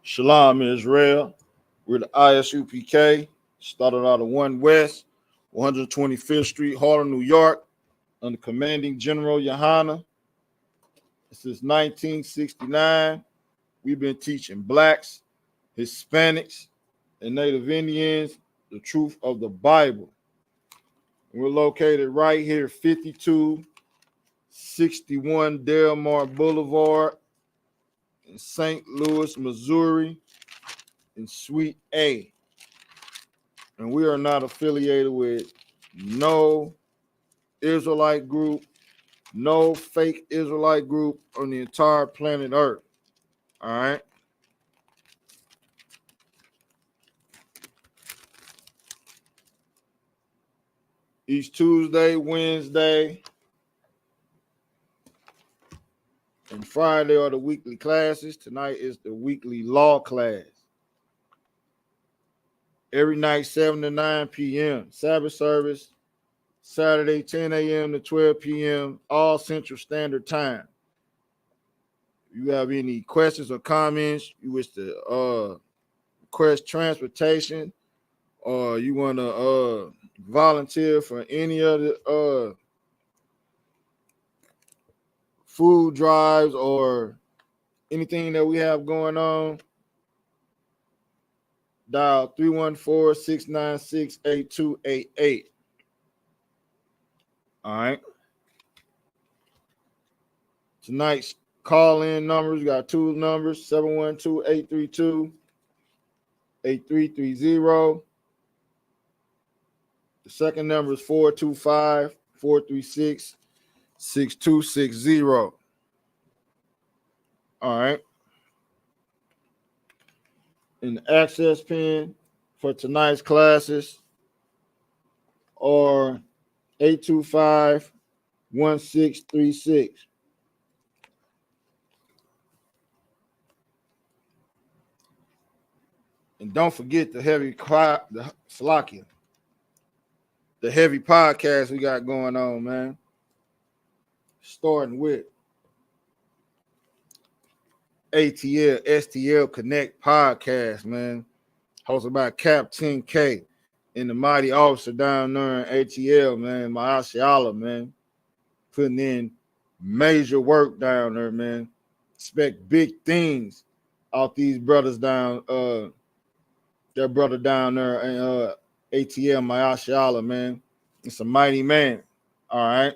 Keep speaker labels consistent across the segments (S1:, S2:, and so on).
S1: Shalom, Israel. We're the ISUPK. Started out of 1 West, 125th Street, Harlem, New York, under Commanding General Yohana. Since 1969, we've been teaching blacks, Hispanics, and Native Indians the truth of the Bible. We're located right here, 5261 Delmar Boulevard in St. Louis, Missouri, in Suite A. And we are not affiliated with no Israelite group, no fake Israelite group on the entire planet Earth. All right. Each Tuesday, Wednesday, and Friday are the weekly classes. Tonight is the weekly law class. Every night, 7 to 9 p.m. Sabbath service, Saturday, 10 a.m. to 12 p.m., all Central Standard Time. If you have any questions or comments, you wish to request transportation, or you want to volunteer for any of the food drives or anything that we have going on, dial 314-696-8288. All right. Tonight's call-in numbers, we got two numbers, 712-832-8330. The second number is 425-436-6260. All right. And the access pin for tonight's classes are 825-1636. And don't forget the heavy podcast we got going on, man. Starting with ATL STL Connect podcast, man. Hosted by Captain K and the mighty officer down there in ATL, man. Maashiala, man. Putting in major work down there, man. Expect big things out these brothers down, their brother down there in ATL, Maashiala, man. It's a mighty man. All right.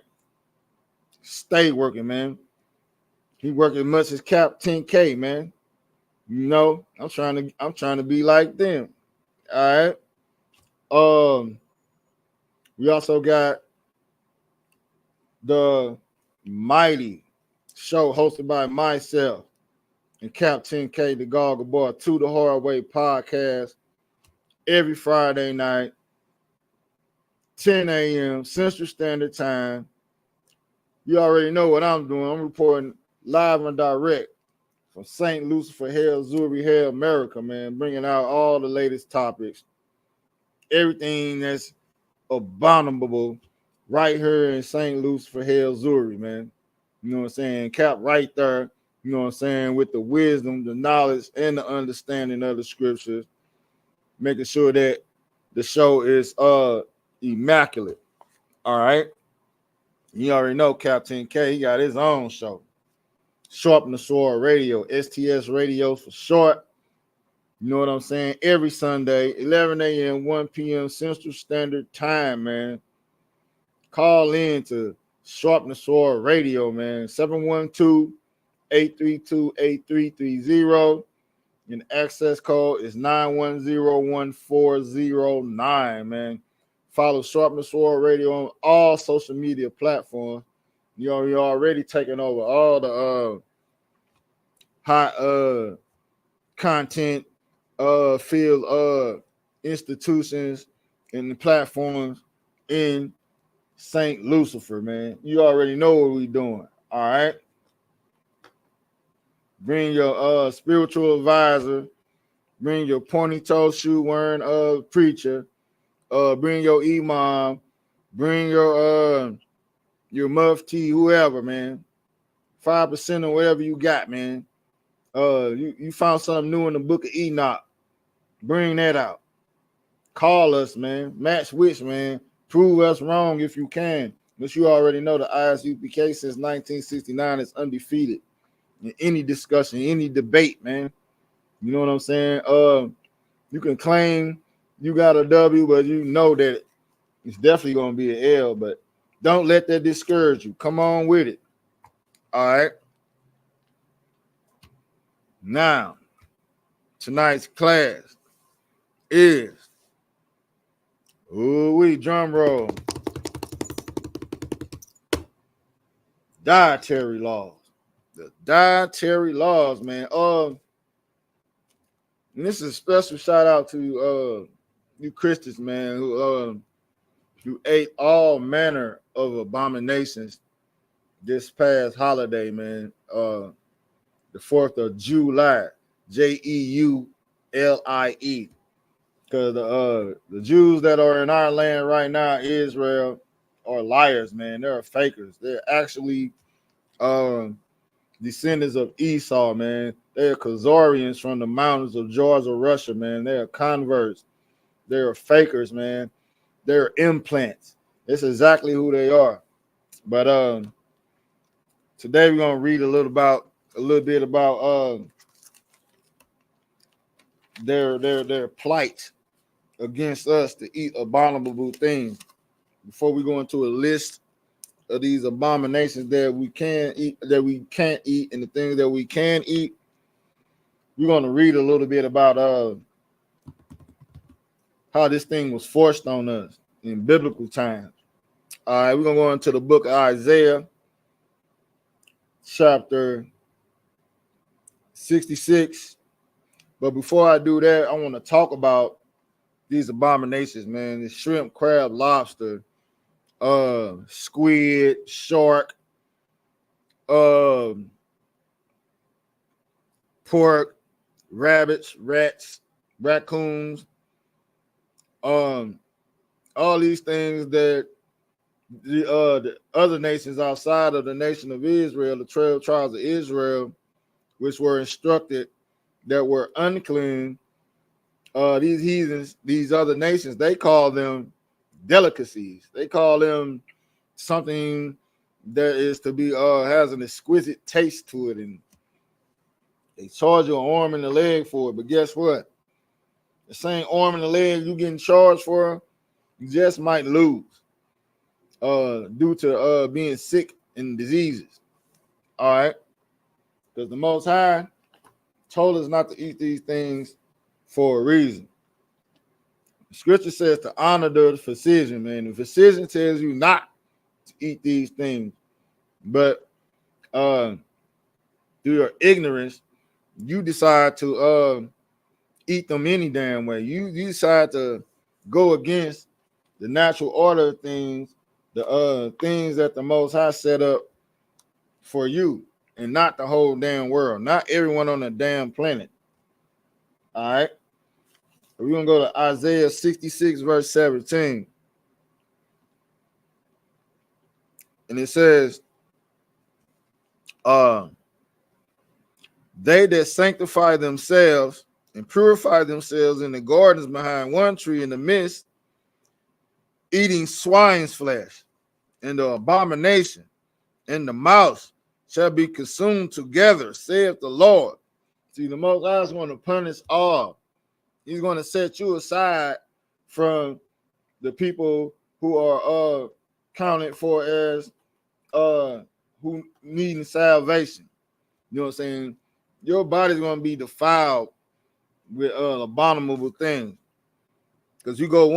S1: Stay working, man. He working as much as Captain K, man. You know, I'm trying to be like them. All right. We also got the mighty show hosted by myself and Captain K, the Goggle Boy, To the Hard Way podcast every Friday night, 10 a.m. Central Standard Time. You already know what I'm doing. I'm reporting live and direct from St. Lucifer, Hell, Missouri, Hell, America, man, bringing out all the latest topics, everything that's abominable right here in St. Lucifer, Hell, Missouri, man. You know what I'm saying? Cap right there, you know what I'm saying, with the wisdom, the knowledge, and the understanding of the scriptures, making sure that the show is immaculate. All right. You already know Captain K, he got his own show. Sharpen the Sword Radio, STS Radio for short. You know what I'm saying? Every Sunday, 11 a.m., 1 p.m. Central Standard Time, man. Call in to Sharpen the Sword Radio, man. 712-832-8330. And the access code is 9101409, man. Follow Sharpen the Sword Radio on all social media platforms. You're already taking over all the hot content field institutions and the platforms in St. Lucifer, man. You already know what we're doing. All right. Bring your spiritual advisor, bring your pointy toe shoe wearing preacher, bring your imam, bring your mufti, whoever, man. 5% or whatever you got, man. You found something new in the book of Enoch. Bring that out. Call us, man. Match wits, man. Prove us wrong if you can. But you already know the ISUPK since 1969 is undefeated in any discussion, any debate, man. You know what I'm saying? You can claim you got a W, but you know that it's definitely gonna be an L. But don't let that discourage you. Come on with it. All right. Now, tonight's class is drum roll. Dietary laws. The dietary laws, man. And this is a special shout out to you Christians, man, who ate all manner of abominations this past holiday, man. The 4th of July, Jeulie, because the Jews that are in our land right now, Israel, are liars, man. They're fakers. They're actually descendants of Esau, man. They're Khazarians from the mountains of Georgia, Russia, man. They're converts. They're fakers, man. They're implants. That's exactly who they are. But today we're gonna read a little bit about their plight against us to eat abominable things. Before we go into a list of these abominations that we can eat, that we can't eat, and the things that we can eat, we're gonna read a little bit about how this thing was forced on us in biblical times. All right, we're gonna go into the book of Isaiah, chapter 66. But before I do that, I want to talk about these abominations, man. The shrimp, crab, lobster, squid, shark, pork, rabbits, rats, raccoons, all these things that the other nations outside of the nation of Israel, the 12 tribes of Israel, which were instructed that were unclean, these heathens, these other nations, they call them delicacies. They call them something that is to be has an exquisite taste to it, and they charge you an arm and a leg for it. But guess what? The same arm and a leg you getting charged for, you just might lose due to being sick and diseases. All right, because the Most High told us not to eat these things for a reason. The scripture says to honor the physician, man. The physician tells you not to eat these things, but through your ignorance, you decide to eat them any damn way. You decide to go against the natural order of things, the things that the Most High set up for you, and not the whole damn world, not everyone on the damn planet. All right. We're gonna go to Isaiah 66, verse 17. And it says, they that sanctify themselves and purify themselves in the gardens behind one tree in the midst, eating swine's flesh, and the abomination and the mouse shall be consumed together, saith the Lord. See, the Most High is going to punish all. He's going to set you aside from the people who are counted for as who needing salvation. You know what I'm saying? Your body's going to be defiled with abominable things. Because you go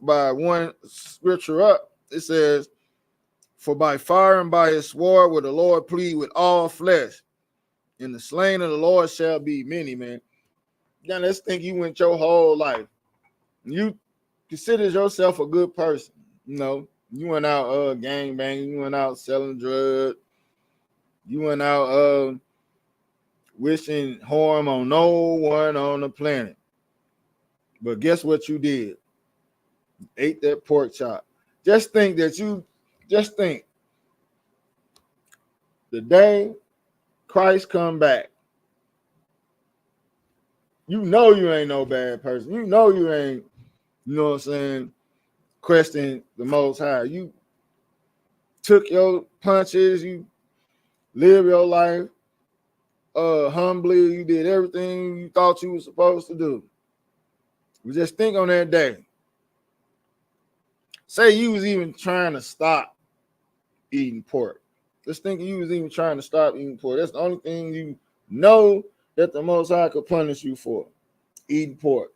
S1: by one scripture up, it says, for by fire and by his sword will the Lord plead with all flesh, and the slain of the Lord shall be many, man. Now let's think you went your whole life. You consider yourself a good person. You know, you went out gang banging, you went out selling drugs, you went out wishing harm on no one on the planet. But guess what you did? You ate that pork chop. Just think the day Christ come back, You know you ain't no bad person. You know you ain't, you know what I'm saying, questioning the Most High. You took your punches. You live your life humbly. You did everything you thought you were supposed to do. We just think on that day. Say you was even trying to stop eating pork. Just think you was even trying to stop eating pork. That's the only thing you know that the Most High could punish you for, eating pork.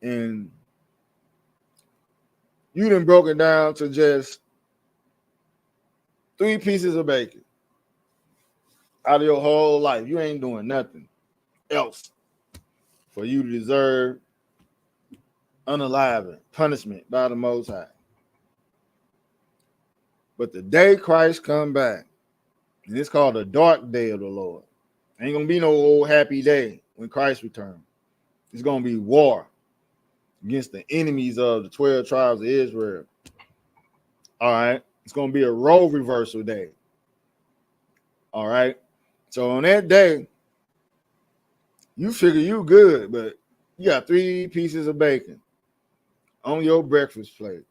S1: And you done broke it down to just 3 pieces of bacon out of your whole life. You ain't doing nothing else for you to deserve unaliving, punishment by the Most High. But the day Christ come back, and it's called the dark day of the Lord. Ain't gonna be no old happy day when Christ returns. It's gonna be war against the enemies of the 12 tribes of Israel. All right. It's gonna be a role reversal day. All right. So on that day, you figure you good, but you got 3 pieces of bacon on your breakfast plate.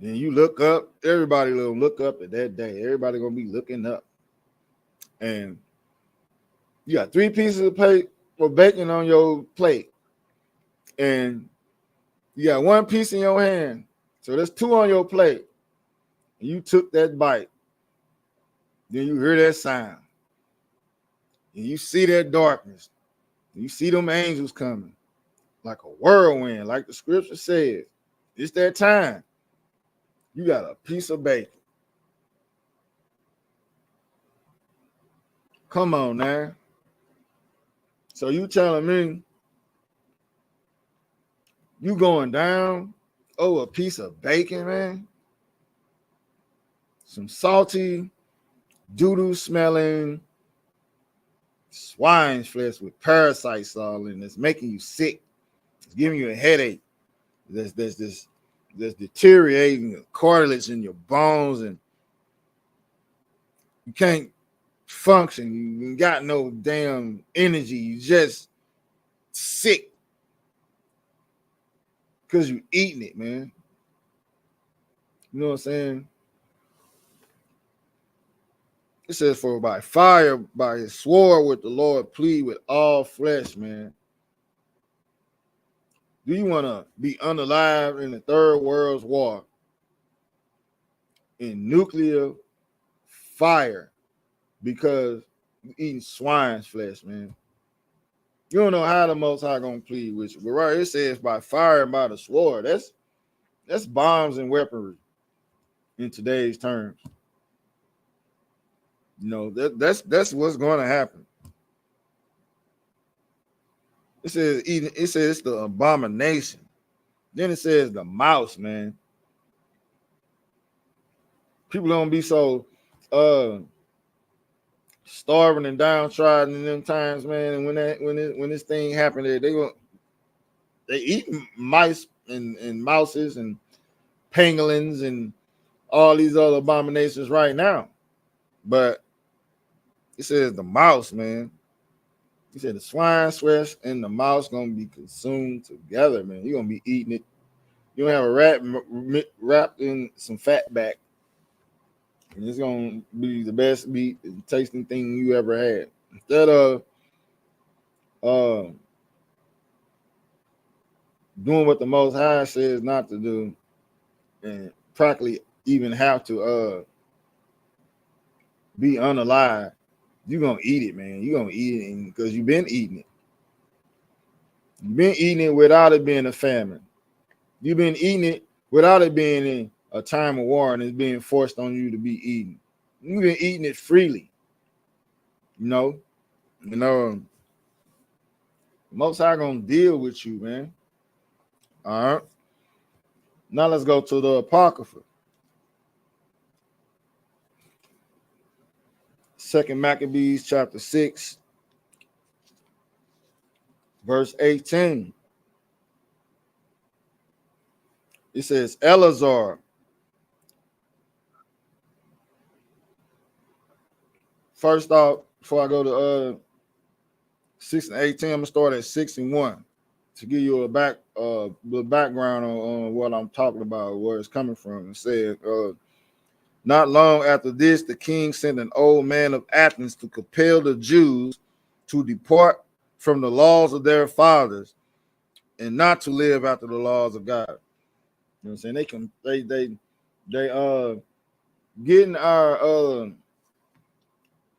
S1: Then you look up, everybody will look up at that day. Everybody gonna be looking up. And you got 3 pieces of bacon on your plate. And you got 1 piece in your hand. So there's 2 on your plate. And you took that bite. Then you hear that sound. And you see that darkness. And you see them angels coming like a whirlwind, like the scripture says. It's that time. You got a piece of bacon. Come on now. So you telling me you going down a piece of bacon, man? Some salty, doo-doo smelling swine's flesh with parasites all in. It's making you sick. It's giving you a headache. There's deteriorating cartilage in your bones, and you can't function. You got no damn energy. You just sick because you eating it, man. You know what I'm saying? It says, for by fire, by his sword with the Lord plead with all flesh, man. Do you want to be unalive in the third world's war? In nuclear fire because you eating swine's flesh, man. You don't know how the Most High gonna plead with you. But right, it says by fire and by the sword. That's bombs and weaponry in today's terms. You know, that's what's going to happen. It says it's the abomination. Then it says the mouse, man. People don't be so starving and downtrodden in them times, man. And when this thing happened, they eat mice and mouses and pangolins and all these other abominations right now. But it says the mouse, man. He said the swine's flesh and the mouse gonna be consumed together, man. You're gonna be eating it. You gonna have a rat wrapped in some fat back, and it's gonna be the best meat and tasting thing you ever had. Instead of doing what the Most High says not to do, and practically even have to be unalive, you're gonna eat it, man. You're gonna eat it because you've been eating it. You've been eating it without it being a famine. You've been eating it without it being in a time of war and it's being forced on you to be eaten. You've been eating it freely. You know, Most High gonna deal with you, man. All right. Now let's go to the Apocrypha. 2 Maccabees chapter 6, verse 18. It says, Eleazar. First off, before I go 6 and 18. I'm gonna start at 6 and 1 to give you a background on what I'm talking about, where it's coming from. It said, not long after this, the king sent an old man of Athens to compel the Jews to depart from the laws of their fathers and not to live after the laws of God. You know what I'm saying? They getting our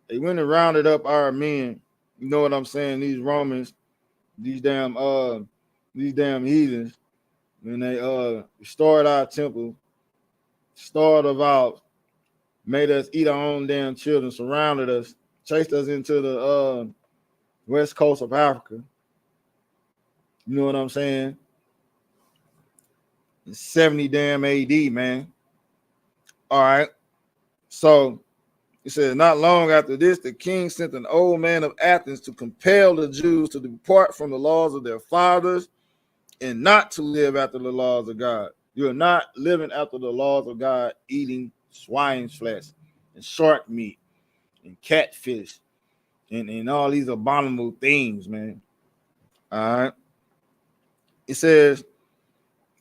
S1: they went and rounded up our men. You know what I'm saying? These Romans, these damn heathens, when they destroyed our temple, starved of out, made us eat our own damn children, surrounded us, chased us into the west coast of Africa. You know what I'm saying? 70 damn AD, man. All right. So it says, not long after this, the king sent an old man of Athens to compel the Jews to depart from the laws of their fathers and not to live after the laws of God. You're not living after the laws of God, eating swine's flesh and shark meat and catfish and all these abominable things, man. All right. It says,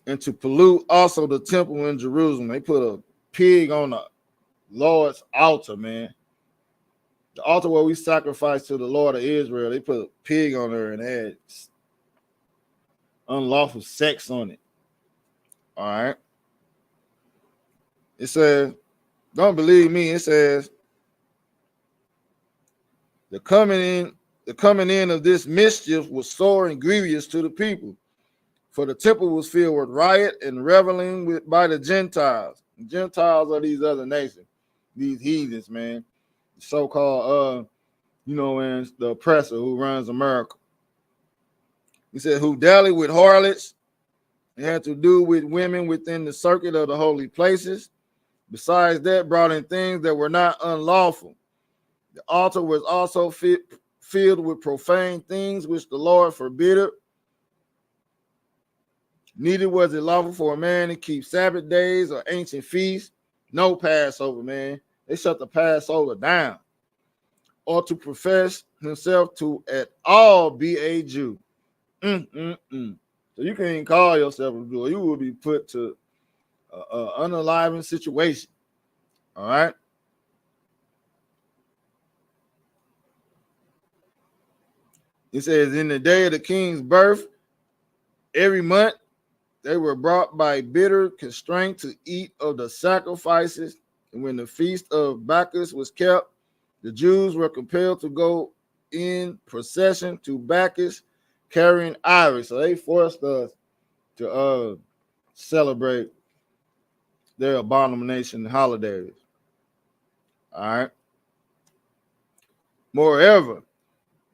S1: and to pollute also the temple in Jerusalem. They put a pig on the Lord's altar, man. The altar where we sacrifice to the Lord of Israel, they put a pig on there and had unlawful sex on it. All right. It says, don't believe me. It says, the coming in of this mischief was sore and grievous to the people, for the temple was filled with riot and reveling by the Gentiles. The Gentiles are these other nations, these heathens, man. The so-called and the oppressor who runs America. He said, who dally with harlots and had to do with women within the circuit of the holy places. Besides that, brought in things that were not unlawful. The altar was also filled with profane things which the Lord forbid. Neither was it lawful for a man to keep Sabbath days or ancient feasts. No Passover, man. They shut the Passover down. Or to profess himself to at all be a Jew. So you can't even call yourself a Jew. You will be put to an unaliving situation. All right. It says, in the day of the king's birth, every month they were brought by bitter constraint to eat of the sacrifices. And when the feast of Bacchus was kept, the Jews were compelled to go in procession to Bacchus carrying ivory. So they forced us to celebrate their abomination holidays. All right. Moreover,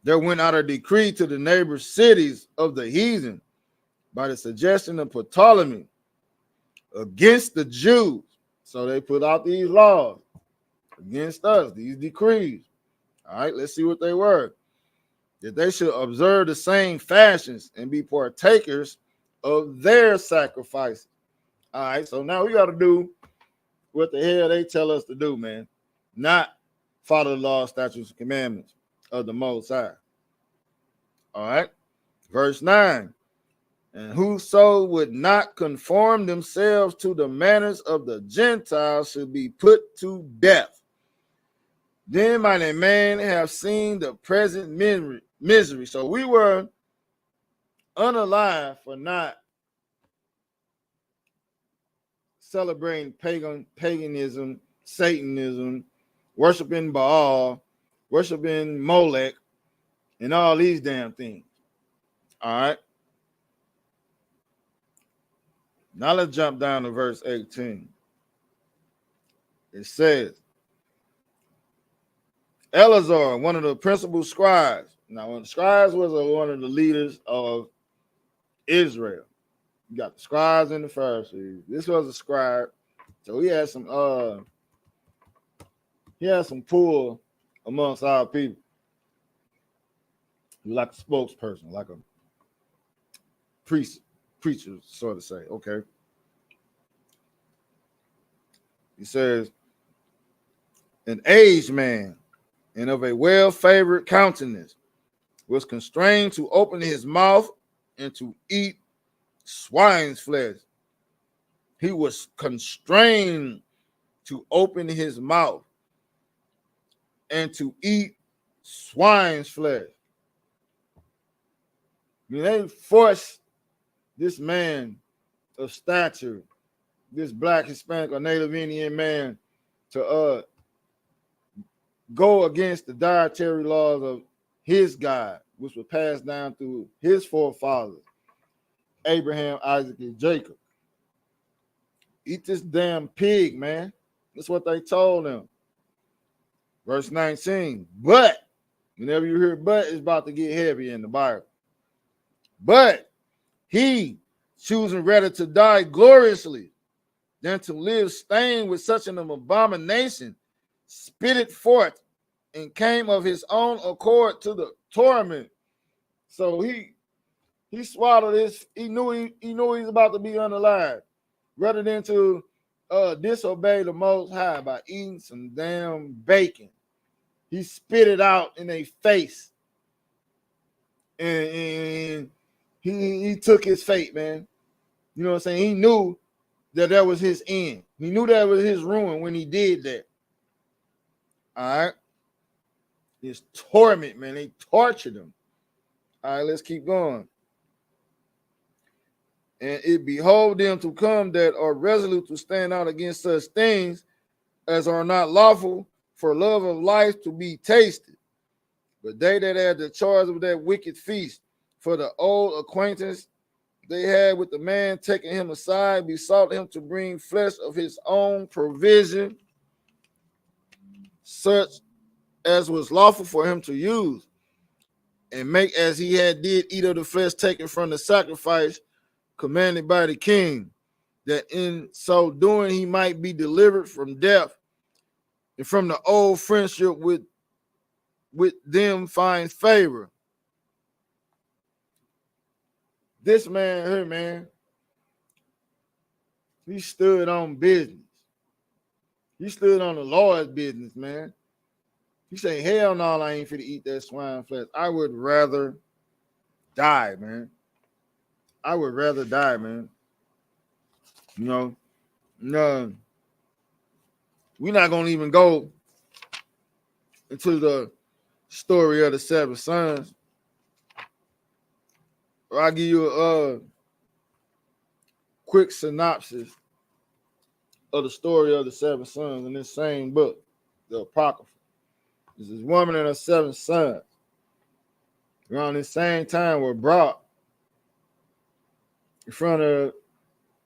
S1: there went out a decree to the neighbor cities of the heathen by the suggestion of Ptolemy against the Jews. So they put out these laws against us, these decrees. All right, let's see what they were. That they should observe the same fashions and be partakers of their sacrifices. All right, so now we got to do what the hell they tell us to do, man. Not follow the law, statutes, and commandments of the Most High. All right, verse 9. And whoso would not conform themselves to the manners of the Gentiles should be put to death. Then might a man have seen the present misery. So we were unalive for not celebrating paganism, Satanism, worshiping Baal, worshiping Molech, and all these damn things. All right. Now let's jump down to verse 18. It says, Eleazar, one of the principal scribes. Now, when the scribes was one of the leaders of Israel, you got the scribes and the Pharisees. This was a scribe, so he had some pull amongst our people. Like a spokesperson, like a preacher, sort of say. Okay. He says, an aged man and of a well-favored countenance, was constrained to open his mouth and to eat swine's flesh. He was constrained to open his mouth and to eat swine's flesh. I mean, they forced this man of stature, this black, Hispanic, or Native Indian man, to go against the dietary laws of his God, which were passed down through his forefathers, Abraham, Isaac, and Jacob. Eat this damn pig, man. That's what they told him. Verse 19. But, whenever you hear but, it's about to get heavy in the Bible. But he, choosing rather to die gloriously than to live stained with such an abomination, spit it forth and came of his own accord to the torment. So he swallowed this. He knew he was about to be unalive, rather than to disobey the Most High by eating some damn bacon. He spit it out in their face, and he took his fate, man. You know what I'm saying? He knew that was his end. He knew that was his ruin when he did that. All right. His torment, man. They tortured him. All right, let's keep going. And it behold them to come that are resolute to stand out against such things as are not lawful for love of life to be tasted. But they that had the charge of that wicked feast, for the old acquaintance they had with the man, taking him aside, besought him to bring flesh of his own provision, such as was lawful for him to use, and make as he had did eat of the flesh taken from the sacrifice commanded by the king, that in so doing he might be delivered from death, and from the old friendship with them find favor. This man here, man, he stood on business. He stood on the Lord's business, man. He said, hell no, I ain't finna eat that swine flesh. I would rather die, man. I would rather die, man. You know, no, we're not gonna even go into the story of the 7 sons. Or I'll give you a quick synopsis of the story of the 7 sons in this same book, the Apocrypha. This is woman and her 7 sons. Around this same time were brought in front of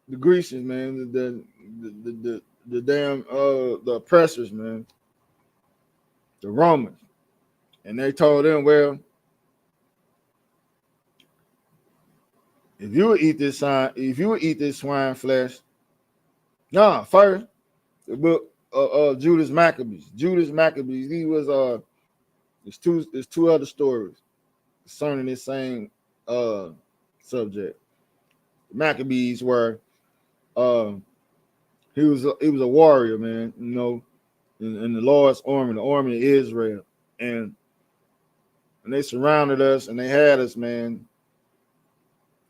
S1: the Grecians, man, the damn the oppressors, man, the Romans. And they told them, well, if you would eat this swine flesh, first the book of Judas Maccabees. Judas Maccabees, he was there's two other stories concerning this same subject. Maccabees were he was a warrior, man, you know, in the Lord's army, the army of Israel. And they surrounded us and they had us, man.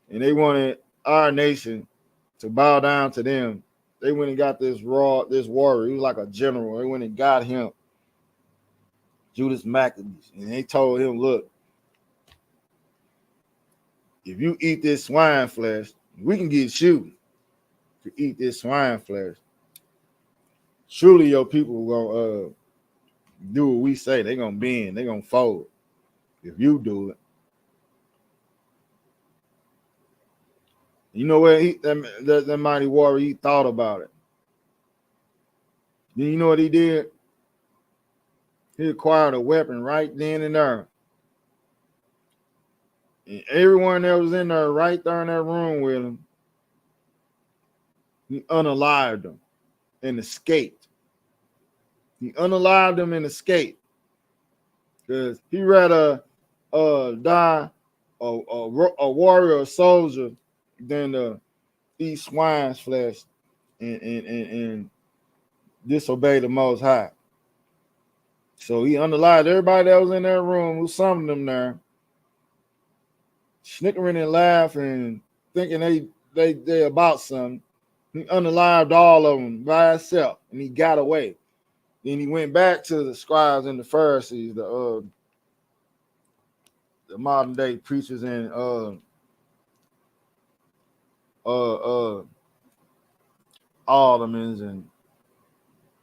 S1: And they wanted our nation to bow down to them. They went and got this warrior. He was like a general. They went and got him, Judas Maccabees. And they told him, look, if you eat this swine flesh, we can get you to eat this swine flesh. Surely your people will gonna do what we say. They're gonna bend, they're gonna fold if you do it. You know what? That mighty warrior, he thought about it. Then you know what he did? He acquired a weapon right then and there. And everyone that was in there, right there in that room with him, he unalived them and escaped. He unalived them and escaped. Because he rather die a warrior, a soldier, than to eat swine's flesh and disobey the Most High. So he unalived everybody that was in that room, who summoned them there, snickering and laughing, thinking they about something. He unalived all of them by himself, and he got away. Then he went back to the scribes and the Pharisees, the modern day preachers and aldermen and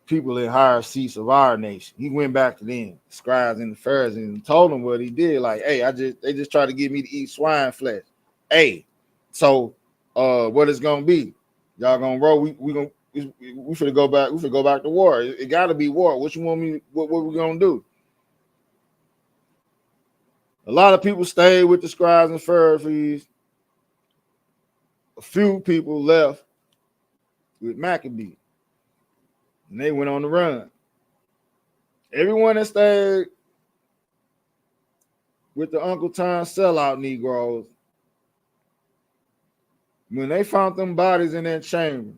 S1: people in higher seats of our nation. He went back to them, the scribes and the Pharisees, and told them what he did. Like, hey, they just tried to get me to eat swine flesh. Hey, so what it's gonna be? Y'all gonna roll? We finna go back. We finna go back to war. It gotta be war. What you want me? What we gonna do? A lot of people stayed with the scribes and Pharisees. A few people left with Maccabee, and they went on the run. Everyone that stayed with the Uncle Tom sellout Negroes, when they found them bodies in that chamber,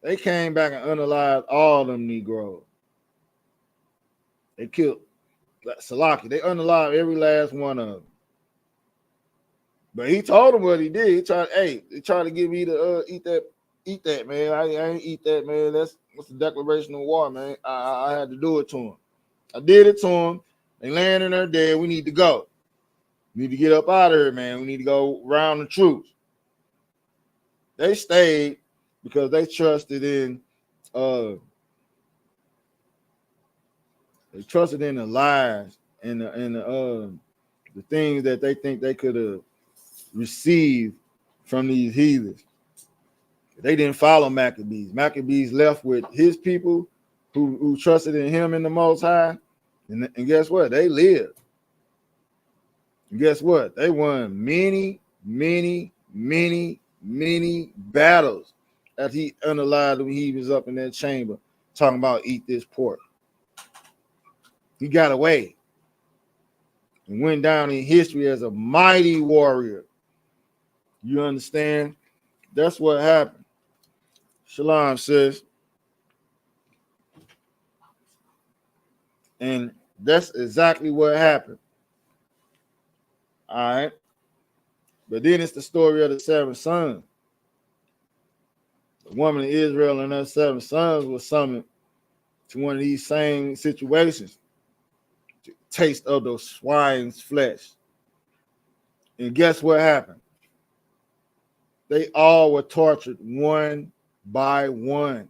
S1: they came back and unalived all them Negroes. They killed Salaki. They unalived every last one of them. But he told them what he did. He tried to get me to eat that, man. I ain't eat that, man. That's the declaration of war, man. I had to do it to him. I did it to him. They laying in there dead. We need to go. We need to get up out of here, man. We need to go round the troops. They stayed because they trusted in the lies and the things that they think they could receive from these heathens. They didn't follow Maccabees. Maccabees left with his people who trusted in him in the Most High, and guess what? They lived. And guess what? They won many battles that he unalived when he was up in that chamber talking about eat this pork. He got away and went down in history as a mighty warrior. You understand? That's what happened. Shalom, sis. And that's exactly what happened. All right. But then it's the story of the 7 sons. The woman in Israel and her 7 sons was summoned to one of these same situations. To taste of those swine's flesh. And guess what happened? They all were tortured one by one.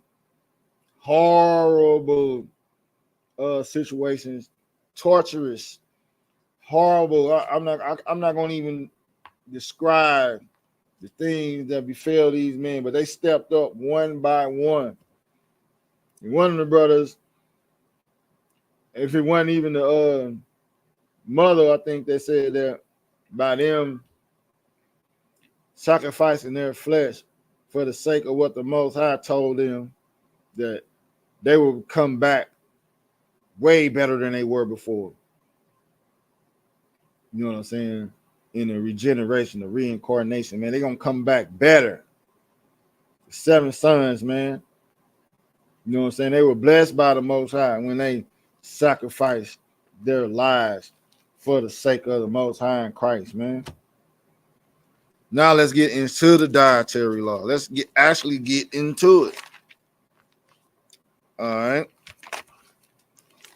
S1: Horrible situations, torturous, horrible. I'm not going to even describe the things that befell these men, but they stepped up one by one. And one of the brothers, if it wasn't even the mother, I think they said that by them sacrificing their flesh for the sake of what the Most High told them, that they will come back way better than they were before. You know what I'm saying? In the regeneration, the reincarnation, man, they're going to come back better. The 7 sons, man. You know what I'm saying? They were blessed by the Most High when they sacrificed their lives for the sake of the Most High in Christ, man. Now let's get into the dietary law. Let's actually get into it. All right.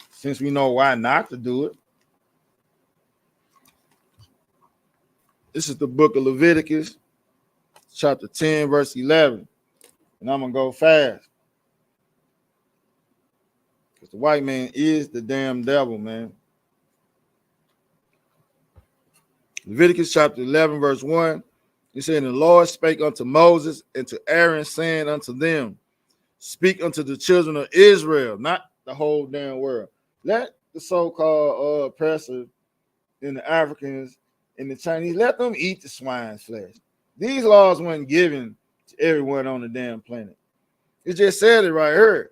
S1: Since we know why not to do it. This is the book of Leviticus, chapter 10, verse 11. And I'm going to go fast. Because the white man is the damn devil, man. Leviticus chapter 11, verse 1. He said, and the Lord spake unto Moses and to Aaron, saying unto them, speak unto the children of Israel, not the whole damn world. Let the so-called oppressors and the Africans and the Chinese, let them eat the swine's flesh. These laws weren't given to everyone on the damn planet. It just said it right here.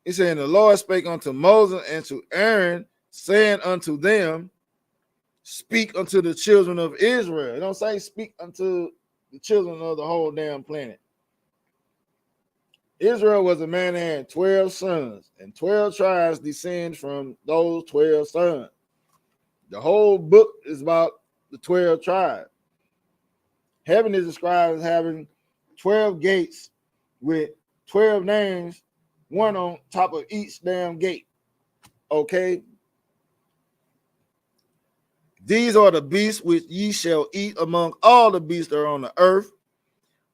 S1: It said, the Lord spake unto Moses and to Aaron, saying unto them, speak unto the children of Israel. It don't say speak unto the children of the whole damn planet. Israel was a man that had 12 sons, and 12 tribes descend from those 12 sons. The whole book is about the 12 tribes. Heaven is described as having 12 gates with 12 names, one on top of each damn gate. Okay? These are the beasts which ye shall eat among all the beasts that are on the earth,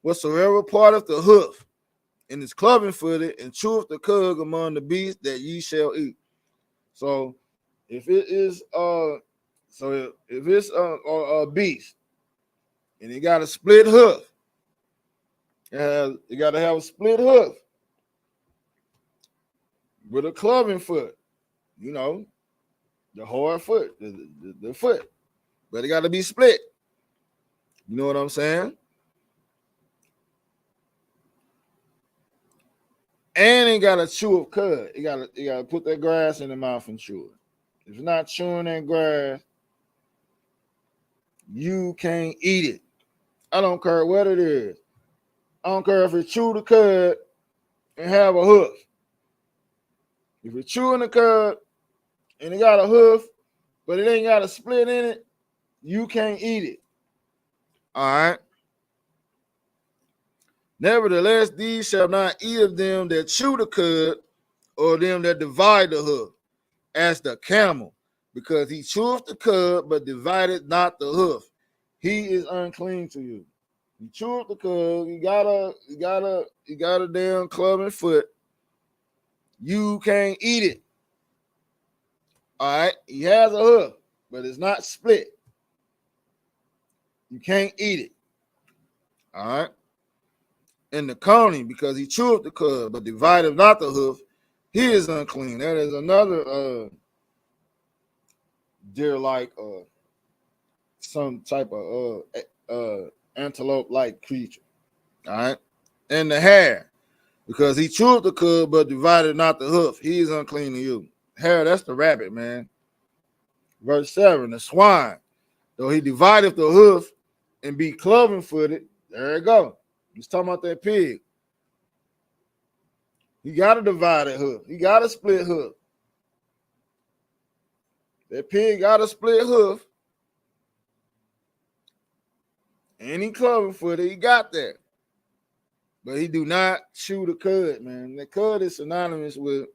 S1: whatsoever part of the hoof, and is cloven-footed, and cheweth the cud among the beasts that ye shall eat. So if it is if it's a beast and it got a split hoof, you got to have a split hoof with a cloven foot, you know, the hard foot, the foot, but it got to be split. You know what I'm saying? And it got to chew of cud. You got to put that grass in the mouth and chew it. If you're not chewing that grass, you can't eat it. I don't care what it is. I don't care if it chew the cud and have a hoof. If you're chewing the cud and it got a hoof, but it ain't got a split in it, you can't eat it. All right. Nevertheless, these shall not eat of them that chew the cud, or them that divide the hoof, as the camel, because he cheweth the cud, but divided not the hoof. He is unclean to you. He cheweth the cud. You got a damn cloven foot. You can't eat it. All right. He has a hoof, but it's not split. You can't eat it. All right. And the coney, because he cheweth the cud, but divided not the hoof, he is unclean. That is another deer like some type of antelope-like creature. All right. And the hare, because he chewed the cud, but divided not the hoof, he is unclean to you. Hare, that's the rabbit, man. Verse 7, the swine, though he divideth the hoof and be cloven-footed, there you go. He's talking about that pig. He got a divided hoof. He got a split hoof. That pig got a split hoof. And he cloven-footed. He got that. But he do not chew the cud, man. The cud is synonymous with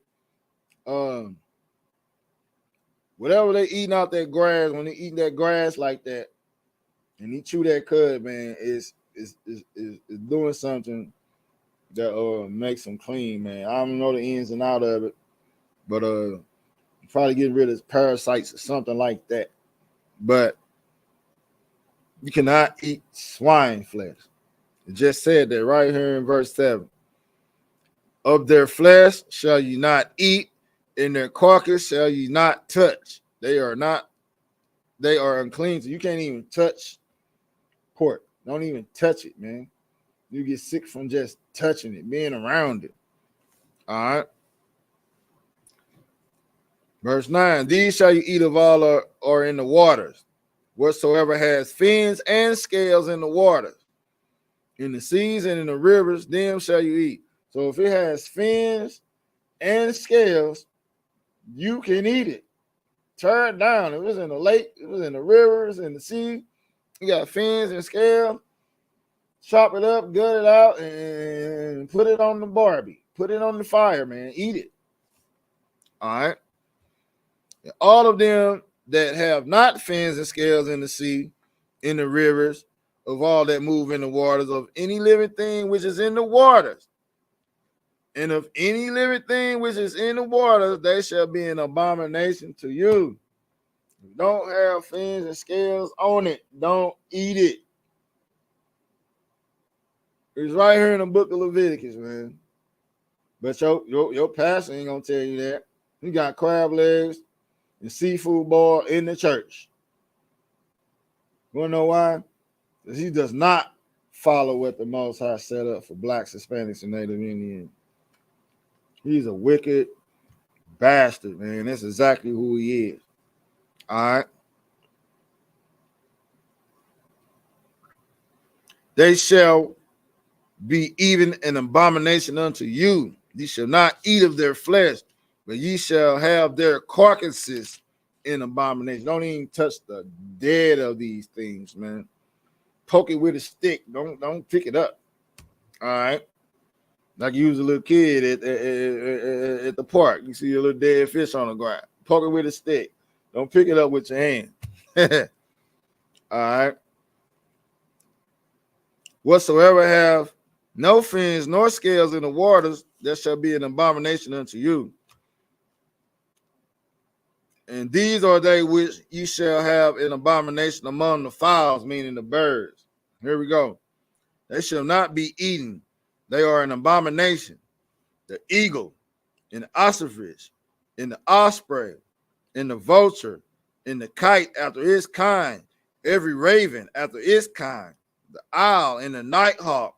S1: whatever they eating out that grass. When they eating that grass like that, and he chew that cud, man, is doing something that makes him clean, man. I don't know the ins and out of it, but probably getting rid of parasites or something like that. But you cannot eat swine flesh. It just said that right here in verse 7. Of their flesh shall you not eat, and their carcass shall you not touch. They are unclean. So you can't even touch pork. Don't even touch it, man. You get sick from just touching it, being around it. All right. Verse 9, these shall you eat of all are in the waters, whatsoever has fins and scales in the waters. In the seas and in the rivers, them shall you eat. So if it has fins and scales, you can eat it. Tear it down. If it's in the lake, if it's in the rivers, in the sea, you got fins and scales. Chop it up, gut it out, and put it on the barbie. Put it on the fire, man. Eat it. All right. All of them that have not fins and scales in the sea, in the rivers, of all that move in the waters, of any living thing which is in the waters, and of any living thing which is in the waters, they shall be an abomination to you. Don't have fins and scales on it. Don't eat it. It's right here in the book of Leviticus, man. But your pastor ain't gonna tell you that. He got crab legs and seafood boil in the church. You wanna know why? Because he does not follow what the Most High set up for blacks, Hispanics, and Native Indians. He's a wicked bastard, man. That's exactly who he is. All right. They shall be even an abomination unto you. Ye shall not eat of their flesh, but ye shall have their carcasses an abomination. Don't even touch the dead of these things, man. Poke it with a stick. Don't pick it up. All right. Like you was a little kid at the park. You see a little dead fish on the ground. Poke it with a stick. Don't pick it up with your hand. All right. Whatsoever have no fins nor scales in the waters, that shall be an abomination unto you. And these are they which ye shall have an abomination among the fowls, meaning the birds. Here we go. They shall not be eaten. They are an abomination. The eagle, and the ostrich, and the osprey, and the vulture, and the kite after its kind, every raven after its kind, the owl and the nighthawk,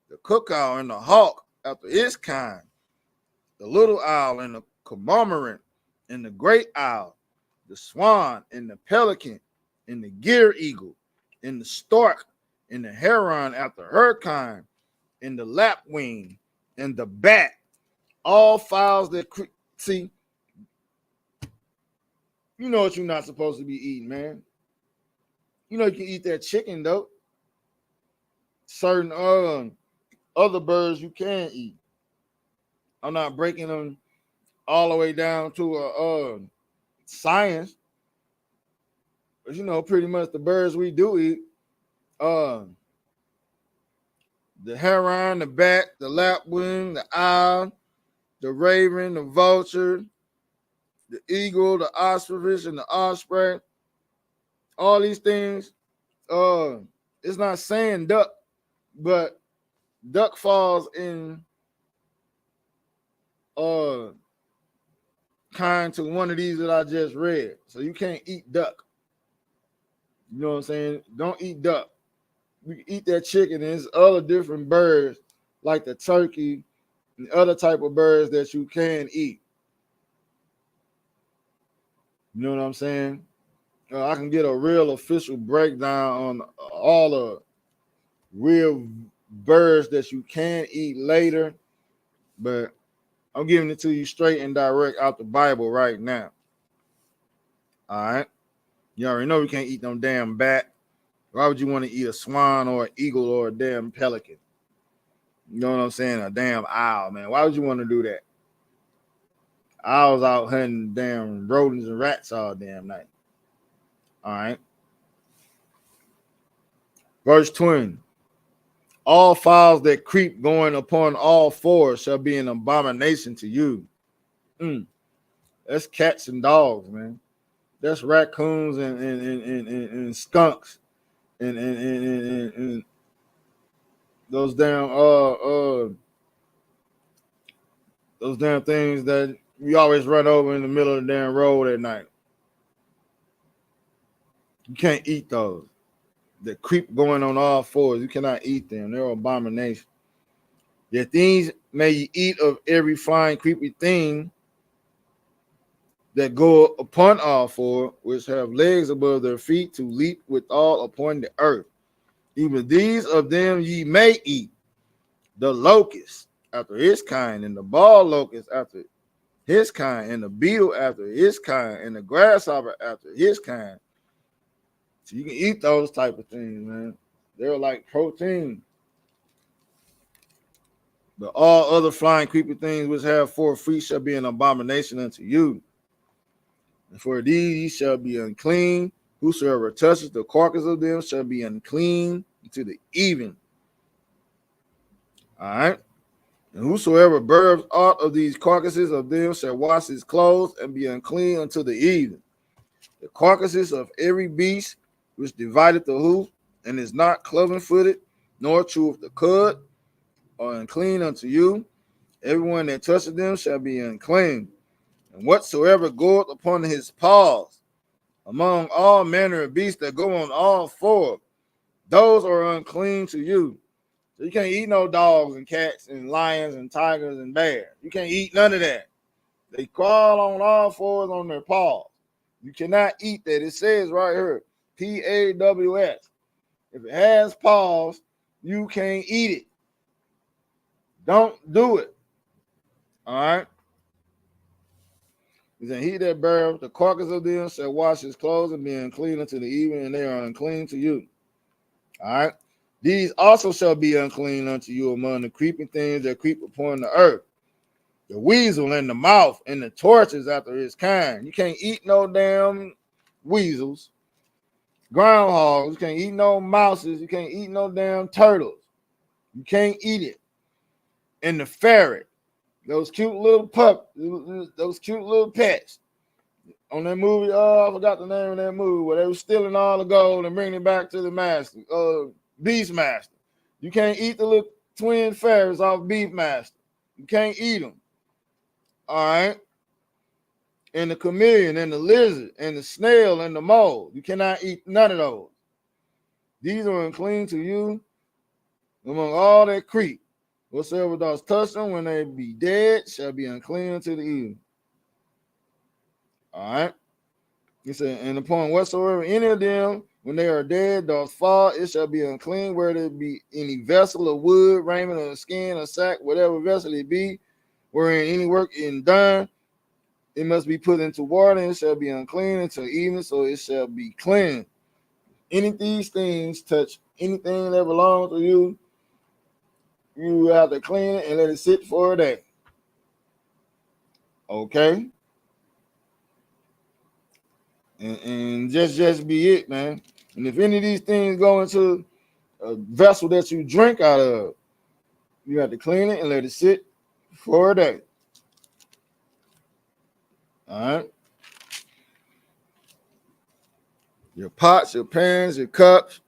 S1: the cuckoo and the hawk after its kind, the little owl and the cormorant, and the great owl, the swan and the pelican, and the gear eagle, and the stork, and the heron after her kind, and the lapwing, and the bat, all fowls that see. You know what you're not supposed to be eating, man. You know you can eat that chicken though. Certain other birds you can eat. I'm not breaking them all the way down to a science, but you know pretty much the birds we do eat. The heron, the bat, the lapwing, the owl, the raven, the vulture, the eagle, the ostrich, and the osprey. All these things. It's not saying duck, but duck falls in kind to one of these that I just read. So you can't eat duck. You know what I'm saying? Don't eat duck. You can eat that chicken, and there's other different birds like the turkey and other type of birds that you can eat. You know what I'm saying? I can get a real official breakdown on all the real birds that you can eat later, but I'm giving it to you straight and direct out the Bible right now. All right. You already know you can't eat no damn bat. Why would you want to eat a swan or an eagle or a damn pelican? You know what I'm saying? A damn owl, man. Why would you want to do that? Owls out hunting damn rodents and rats all damn night. All right. Verse 20. All fowls that creep going upon all fours shall be an abomination to you. That's cats and dogs, man. That's raccoons and skunks and those damn things that we always run over in the middle of the damn road at night. You can't eat those. The creep going on all fours. You cannot eat them. They're abomination. Yet things may ye eat of every flying creepy thing that go upon all four, which have legs above their feet to leap withal upon the earth. Even these of them ye may eat. The locust after his kind, and the ball locust after his kind, and the beetle after his kind, and the grasshopper after his kind. So you can eat those type of things, man. They're like protein. But all other flying creepy things which have 4 feet shall be an abomination unto you. And for these ye shall be unclean. Whosoever touches the carcass of them shall be unclean unto the even. All right. And whosoever burns aught of these carcasses of them shall wash his clothes and be unclean unto the even. The carcasses of every beast which divideth the hoof and is not cloven-footed, nor cheweth the cud, are unclean unto you. Everyone that toucheth them shall be unclean. And whatsoever goeth upon his paws, among all manner of beasts that go on all four, those are unclean to you. So you can't eat no dogs and cats and lions and tigers and bears. You can't eat none of that. They crawl on all fours on their paws. You cannot eat that. It says right here, P-A-W-S. If it has paws, you can't eat it. Don't do it. All right. He said, he that beareth the carcass of them shall wash his clothes and be unclean unto the evening, and they are unclean to you. All right. These also shall be unclean unto you among the creeping things that creep upon the earth. The weasel and the mouth and the tortoise after his kind. You can't eat no damn weasels, groundhogs. You can't eat no mouses. You can't eat no damn turtles. You can't eat it. And the ferret, those cute little those cute little pets. On that movie, I forgot the name of that movie where they were stealing all the gold and bringing it back to the master, Beastmaster. You can't eat the little twin ferrets off Beastmaster. You can't eat them. All right. And the chameleon and the lizard and the snail and the mole. You cannot eat none of those. These are unclean to you among all that creep. Whatsoever does touch them when they be dead shall be unclean unto the evening. All right. He said, and upon whatsoever any of them, when they are dead, does fall, it shall be unclean, whether it be any vessel of wood, raiment, or skin, or sack, whatever vessel it be, wherein any work is done, it must be put into water, and it shall be unclean until evening, so it shall be clean. Any of these things touch anything that belongs to you, you have to clean it and let it sit for a day. Okay? And just be it, man. And if any of these things go into a vessel that you drink out of, you have to clean it and let it sit for a day. All right. Your pots, your pans, your cups,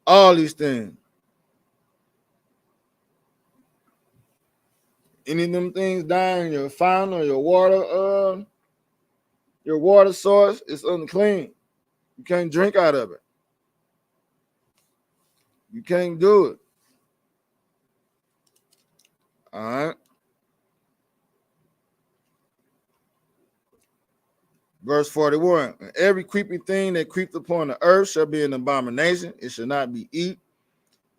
S1: all these things. Any of them things dying in your fountain or your water source, it's unclean. You can't drink out of it. You can't do it. All right. Verse 41. And every creeping thing that creepeth upon the earth shall be an abomination. It shall not be eat.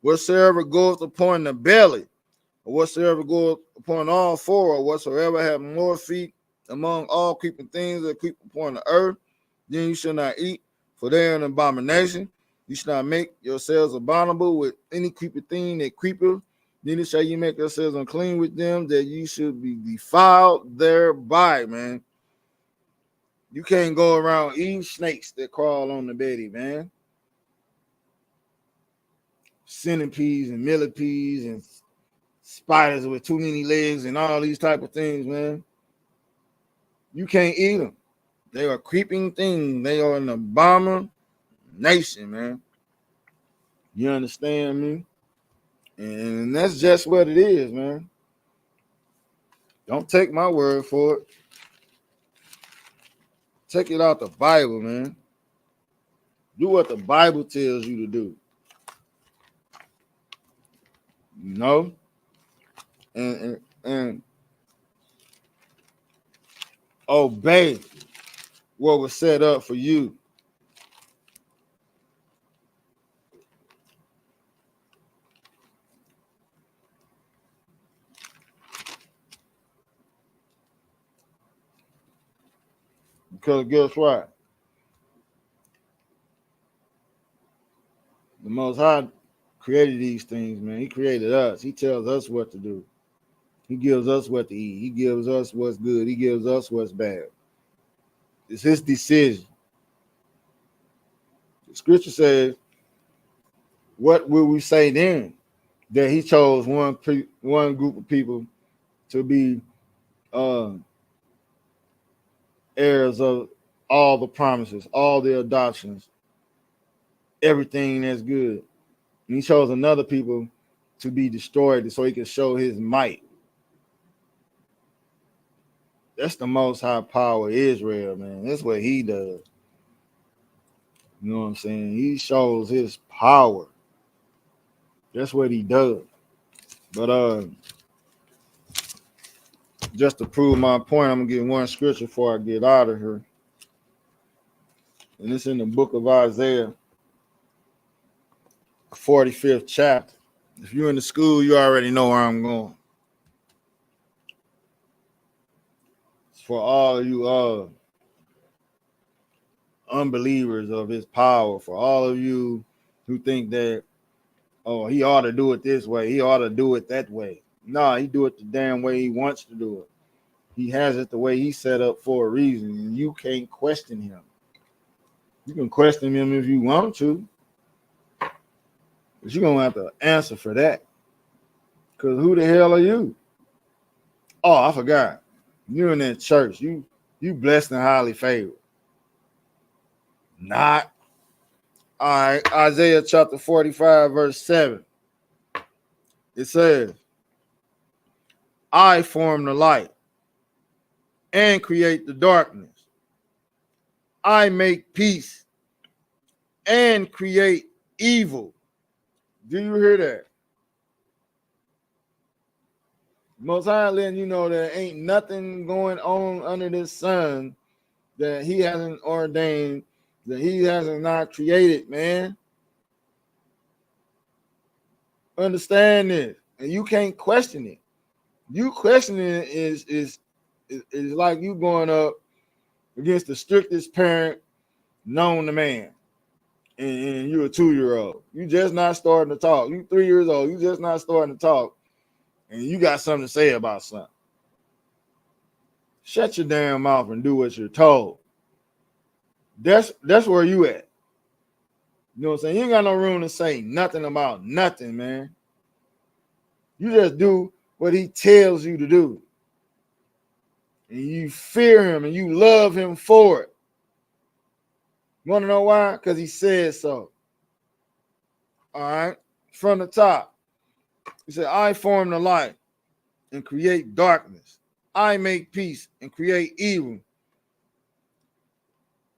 S1: Whatsoever goeth upon the belly, or whatsoever goeth upon all four, or whatsoever have more feet among all creeping things that creep upon the earth, then you shall not eat, for they are an abomination. You shall not make yourselves abominable with any creeping thing that creepeth, neither shall you make yourselves unclean with them, that you should be defiled thereby, man. You can't go around eating snakes that crawl on the bed, man. Centipedes and millipedes and spiders with too many legs and all these type of things, man. You can't eat them. They are creeping things. They are an abomination, man. You understand me? And that's just what it is, man. Don't take my word for it. Take it out the Bible, man. Do what the Bible tells you to do. You know? And obey what was set up for you. Because guess what? The Most High created these things, man. He created us. He tells us what to do. He gives us what to eat. He gives us what's good. He gives us what's bad. It's his decision. The scripture says, what will we say then? That he chose one group of people to be heirs of all the promises, all the adoptions, everything that's good. And he chose another people to be destroyed so he could show his might. That's the Most High power of Israel, man. That's what he does. You know what I'm saying? He shows his power. That's what he does. But just to prove my point, I'm gonna get one scripture before I get out of here. And it's in the book of Isaiah, 45th chapter. If you're in the school, you already know where I'm going. for all of you unbelievers of his power, for all of you who think that, oh, he ought to do it this way, he ought to do it that way. Nah, he do it the damn way he wants to do it. He has it the way he set up for a reason, and you can't question him. You can question him if you want to, but you're gonna have to answer for that. Because who the hell are you? Oh, I forgot. You're in that church. You blessed and highly favored. Not. All right, Isaiah chapter 45, verse 7. It says, I form the light and create the darkness. I make peace and create evil. Do you hear that? Most High letting you know there ain't nothing going on under this sun that he hasn't ordained, that he hasn't not created, man. Understand this, and you can't question it. You questioning it is like you going up against the strictest parent known to man, and you're a 2-year-old. You just not starting to talk. You 3 years old. You just not starting to talk, and you got something to say about something. Shut your damn mouth and do what you're told. That's where you at. You know what I'm saying? You ain't got no room to say nothing about nothing, man. You just do what he tells you to do. And you fear him and you love him for it. You want to know why? Because he said so. All right. From the top, he said, I form the light and create darkness. I make peace and create evil.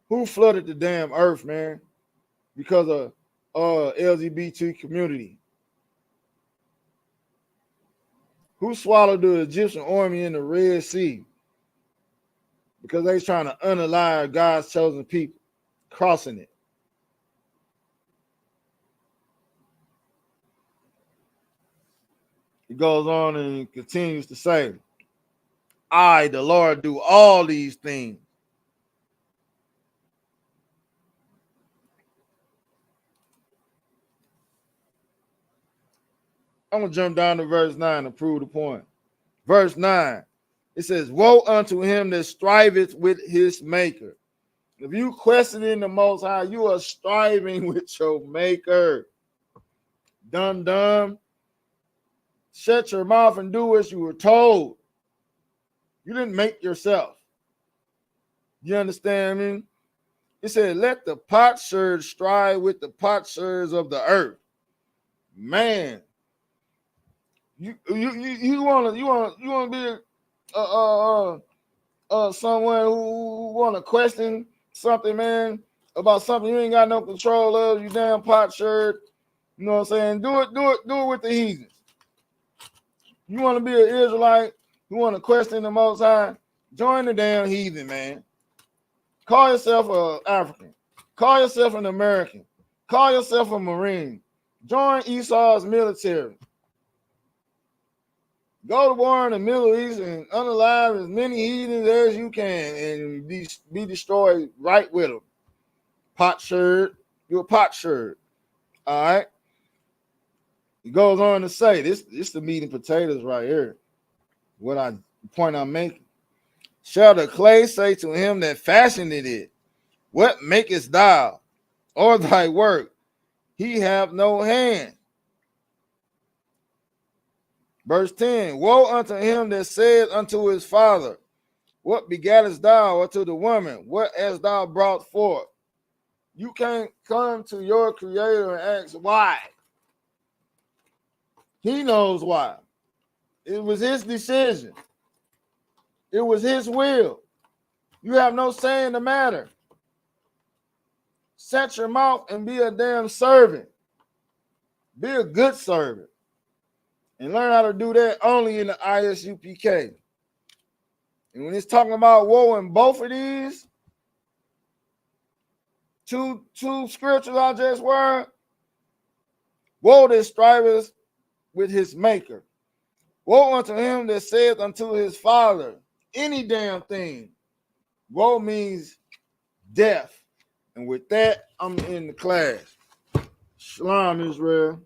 S1: Who flooded the damn earth, man? Because of LGBT community. Who swallowed the Egyptian army in the Red Sea? Because they trying to unalive God's chosen people, crossing it. He goes on and continues to say, I, the Lord, do all these things. I'm going to jump down to verse 9 to prove the point. Verse 9, it says, woe unto him that striveth with his maker. If you questioning the Most High, you are striving with your maker. Dumb. Shut your mouth and do as you were told. You didn't make yourself. You understand me? It said, let the potsherds strive with the potsherds of the earth. Man, you want to be someone who want to question something, man, about something you ain't got no control of, you damn potsherd. You know what I'm saying? Do it with the heathens. You want to be an Israelite, you want to question the Most High, join the damn heathen, man. Call yourself an African. Call yourself an American. Call yourself a Marine. Join Esau's military. Go to war in the Middle East and unalive as many heathens as you can and be destroyed right with them. Potsherd. You're a potsherd. All right. He goes on to say, this the meat and potatoes right here. The point I'm making. Shall the clay say to him that fashioned it, what makest thou, or thy work? He have no hand. Verse 10, woe unto him that said unto his father, what begattest thou, or to the woman, what hast thou brought forth? You can't come to your creator and ask why. He knows why. It was his decision. It was his will. You have no say in the matter. Shut your mouth and be a damn servant. Be a good servant. And learn how to do that only in the ISUPK. And when it's talking about woe in both of these two scriptures I just read, woe that striveth with his maker. Woe unto him that saith unto his father, any damn thing. Woe means death. And with that, I'm in the class. Shalom, Israel.